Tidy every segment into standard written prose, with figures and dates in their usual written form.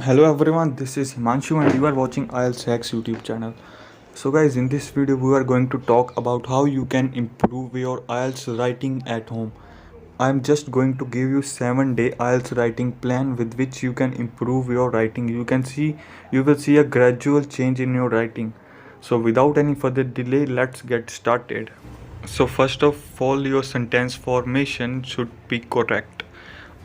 Hello everyone, this is Himanshu and you are watching IELTS Hacks YouTube channel. So guys, in this video we are going to talk about how you can improve your IELTS writing at home. I am just going to give you 7-day IELTS writing plan with which you can improve your writing. You will see a gradual change in your writing. So without any further delay, let's get started. So first of all, your sentence formation should be correct.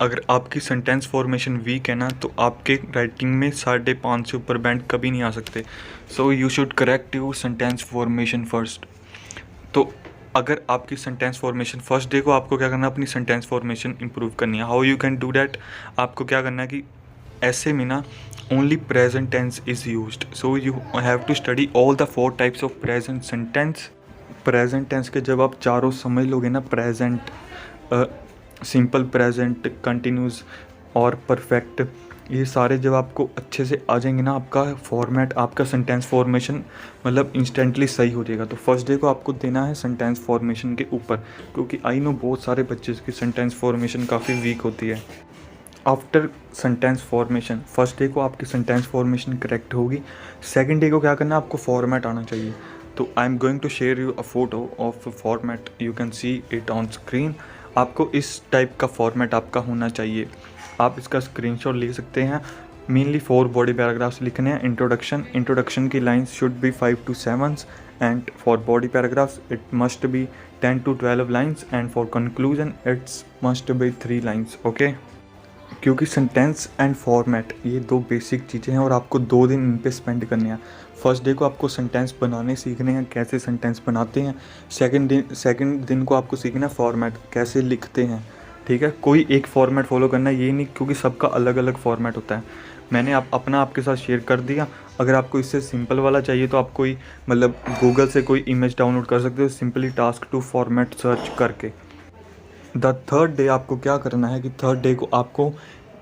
अगर आपकी sentence formation week है ना तो आपके writing में 5.5 से ऊपर band कभी नहीं आ सकते. So you should correct your sentence formation first. तो अगर आपकी सेंटेंस फॉर्मेशन फर्स्ट डे को आपको क्या करना है, अपनी सेंटेंस फॉर्मेशन इंप्रूव करनी है. How you can do that, आपको क्या करना है कि ऐसे में ना only present tense is used. So you have to study all the 4 types of present sentence. Present tense के जब आप चारों समझ लोगे ना, प्रेजेंट, सिंपल प्रेजेंट, कंटिन्यूस और परफेक्ट, ये सारे जब आपको अच्छे से आ जाएंगे ना, आपका फॉर्मेट, आपका सेंटेंस फॉर्मेशन मतलब इंस्टेंटली सही हो जाएगा. तो फर्स्ट डे को आपको देना है सेंटेंस फॉर्मेशन के ऊपर, क्योंकि आई नो बहुत सारे बच्चे की सेंटेंस फॉर्मेशन काफ़ी वीक होती है. After sentence formation first day को आपकी सेंटेंस फॉर्मेशन करेक्ट होगी. सेकंड डे को क्या करना है, आपको फॉर्मेट आना चाहिए. तो I am going to share you a photo of format, you can see it on screen. आपको इस टाइप का फॉर्मेट आपका होना चाहिए. आप इसका स्क्रीनशॉट ले सकते हैं. मेनली 4 बॉडी पैराग्राफ्स लिखने हैं. इंट्रोडक्शन की lines should be 5 to 7 and for body paragraphs it must be 10 to 12 lines and for conclusion it's must be 3 lines. Okay, क्योंकि सेंटेंस एंड फॉर्मेट ये 2 बेसिक चीज़ें हैं और आपको 2 दिन इन पे स्पेंड करने हैं. फर्स्ट डे को आपको सेंटेंस बनाने सीखने हैं, कैसे सेंटेंस बनाते हैं. सेकंड दिन को आपको सीखना है फॉर्मेट, कैसे लिखते हैं. ठीक है, कोई एक फॉर्मेट फॉलो करना है ये नहीं, क्योंकि सबका अलग अलग फॉर्मेट होता है. मैंने अपना आपके साथ शेयर कर दिया. अगर आपको इससे सिंपल वाला चाहिए तो आप कोई मतलब गूगल से कोई इमेज डाउनलोड कर सकते हो, simply task to format search करके. द थर्ड डे आपको क्या करना है कि थर्ड डे को आपको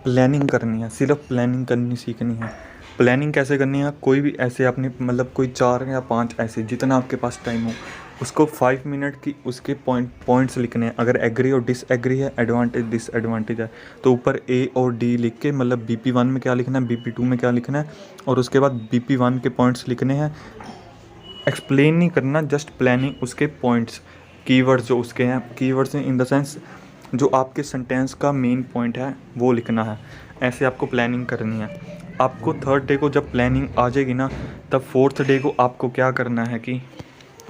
प्लानिंग करनी है. सिर्फ प्लानिंग करनी सीखनी है. प्लानिंग कैसे करनी है, कोई भी ऐसे आपने मतलब कोई 4 या 5 ऐसे जितना आपके पास टाइम हो, उसको 5 मिनट की उसके पॉइंट्स लिखने हैं. अगर एग्री और डिसएग्री है, एडवांटेज डिसएडवांटेज है, तो ऊपर ए और डी लिख के मतलब BP1 में क्या लिखना है, BP2 में क्या लिखना है, और उसके बाद BP1 के पॉइंट्स लिखने हैं. एक्सप्लेन नहीं करना, जस्ट प्लानिंग, उसके पॉइंट्स, कीवर्ड्स जो उसके हैं, कीवर्ड्स इन द सेंस जो आपके सेंटेंस का मेन पॉइंट है वो लिखना है. ऐसे आपको प्लानिंग करनी है. आपको थर्ड डे को जब प्लानिंग आ जाएगी ना, तब फोर्थ डे को आपको क्या करना है कि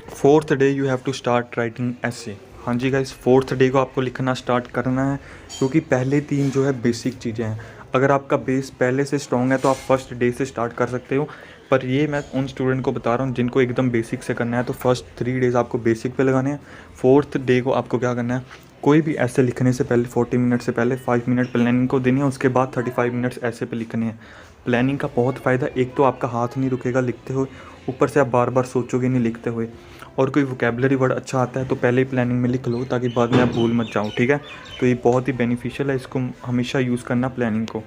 fourth day you have to start writing ऐसे. हाँ जी गाइस, फोर्थ डे को आपको लिखना स्टार्ट करना है, क्योंकि पहले 3 जो है बेसिक चीज़ें हैं. अगर आपका बेस पहले से स्ट्रॉन्ग है तो आप फर्स्ट डे से स्टार्ट कर सकते हो. पर ये मैं उन स्टूडेंट को बता रहा हूँ जिनको एकदम बेसिक से करना है, तो फर्स्ट 3 डेज़ आपको बेसिक पे लगाने हैं. फोर्थ डे को आपको क्या करना है, कोई भी ऐसे लिखने से पहले 40 मिनट से पहले 5 मिनट प्लानिंग को देनी है. उसके बाद 35 मिनट्स ऐसे पे लिखने हैं. प्लानिंग का बहुत फ़ायदा, एक तो आपका हाथ नहीं रुकेगा लिखते हुए, ऊपर से आप बार बार सोचोगे नहीं लिखते हुए. और कोई वोकेबलरी वर्ड अच्छा आता है तो पहले ही प्लानिंग में लिख लो, ताकि बाद में आप भूल मत जाओ. ठीक है, तो ये बहुत ही बेनिफिशियल है, इसको हमेशा यूज़ करना प्लानिंग को.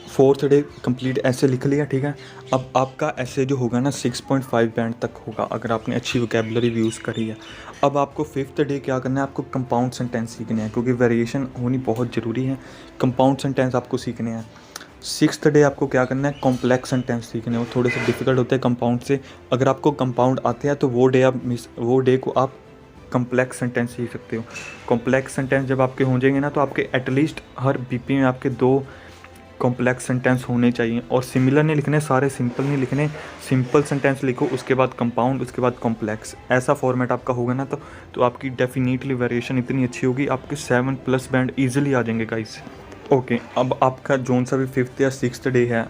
फोर्थ डे कंप्लीट ऐसे लिख लिया. ठीक है, अब आपका ऐसे जो होगा ना 6.5 बैंड तक होगा, अगर आपने अच्छी वोकेबलरी यूज़ करी है. अब आपको फिफ्थ डे क्या करना है, आपको कंपाउंड सेंटेंस सीखने हैं, क्योंकि वेरिएशन होनी बहुत ज़रूरी है. कंपाउंड सेंटेंस आपको सीखने हैं. सिक्स्थ डे आपको क्या करना है, कॉम्प्लेक्स सेंटेंस सीखने हैं. वो थोड़े से डिफिकल्ट होते हैं कंपाउंड से. अगर आपको कंपाउंड आते हैं तो वो डे को आप कॉम्प्लेक्स सेंटेंस सीख सकते हो. कॉम्प्लेक्स सेंटेंस जब आपके हो जाएंगे ना, तो आपके एटलीस्ट हर BP में आपके 2 कॉम्प्लेक्स सेंटेंस होने चाहिए. और सिमिलर नहीं लिखने, सारे सिंपल नहीं लिखने. सिंपल सेंटेंस लिखो, उसके बाद कंपाउंड, उसके बाद कॉम्प्लेक्स. ऐसा फॉर्मेट आपका होगा ना, तो आपकी डेफिनेटली वेरिएशन इतनी अच्छी होगी, आपके 7+ बैंड ईजिली आ जाएंगे गाइस. ओके, अब आपका जोन सा भी 5th या 6th डे है.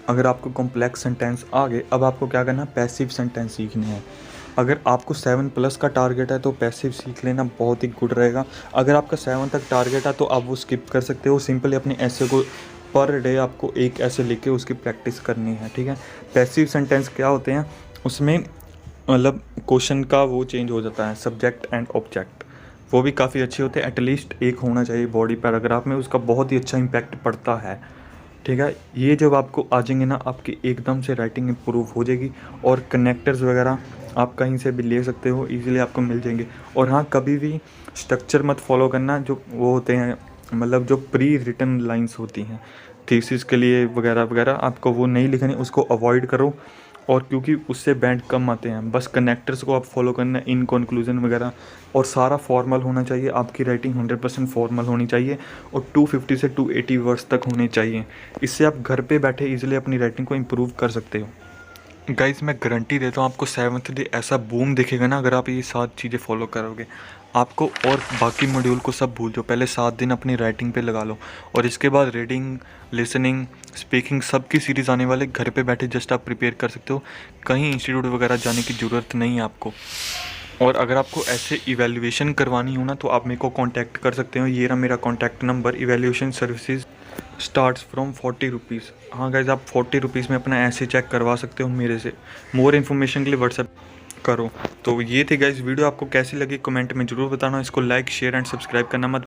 अगर आपको कॉम्प्लेक्स सेंटेंस आ गए, अब आपको क्या करना है, पैसिव सेंटेंस सीखने हैं. अगर आपको 7+ का टारगेट है तो पैसिव सीख लेना बहुत ही गुड रहेगा. अगर आपका 7 तक टारगेट है तो आप वो स्किप कर सकते हो. सिंपली अपने ऐसे को पर डे आपको एक ऐसे लिख के उसकी प्रैक्टिस करनी है. ठीक है, पैसिव सेंटेंस क्या होते हैं, उसमें मतलब क्वेश्चन का वो चेंज हो जाता है, सब्जेक्ट एंड ऑब्जेक्ट, वो भी काफ़ी अच्छे होते हैं. एटलीस्ट एक होना चाहिए बॉडी पैराग्राफ में, उसका बहुत ही अच्छा इम्पैक्ट पड़ता है. ठीक है, ये जब आपको आ जाएंगे ना, आपकी एकदम से राइटिंग इम्प्रूव हो जाएगी. और कनेक्टर्स वगैरह आप कहीं से भी ले सकते हो, इजीली आपको मिल जाएंगे. और हाँ, कभी भी स्ट्रक्चर मत फॉलो करना, जो वो होते हैं मतलब जो प्री रिटन लाइंस होती हैं, थीसिस के लिए वगैरह वगैरह, आपको वो नहीं लिखनी, उसको अवॉइड करो। और क्योंकि उससे बैंड कम आते हैं, बस कनेक्टर्स को आप फॉलो करना है, इन कंक्लूजन वगैरह। और सारा फॉर्मल होना चाहिए, आपकी राइटिंग 100% फॉर्मल होनी चाहिए और 250 से 280 वर्ड्स तक होने चाहिए। इससे आप घर पे बैठे इजीली अपनी राइटिंग को इम्प्रूव कर सकते हो। गाइज़ मैं गारंटी देता हूँ आपको 7th डे ऐसा बूम दिखेगा ना, अगर आप ये 7 चीज़ें फॉलो करोगे आपको। और बाकी मॉड्यूल को सब भूल जाओ, पहले 7 दिन अपनी राइटिंग पे लगा लो और इसके बाद रीडिंग, लिसनिंग, स्पीकिंग सब की सीरीज़ आने वाले, घर पे बैठे जस्ट आप प्रिपेयर कर सकते हो। कहीं इंस्टीट्यूट वगैरह जाने की ज़रूरत नहीं है आपको। और अगर आपको ऐसे इवैल्यूएशन करवानी हो ना, तो आप मेरे को कांटेक्ट कर सकते हो। ये रहा मेरा contact number. Evaluation services starts from 40 rupees. हाँ गाइज, आप 40 रुपीज़ में अपना ऐसे चेक करवा सकते हो मेरे से। मोर इन्फॉर्मेशन के लिए व्हाट्सएप करो। तो ये थी गाइज वीडियो, आपको कैसी लगी कमेंट में ज़रूर बताना। इसको लाइक, शेयर एंड सब्सक्राइब करना मत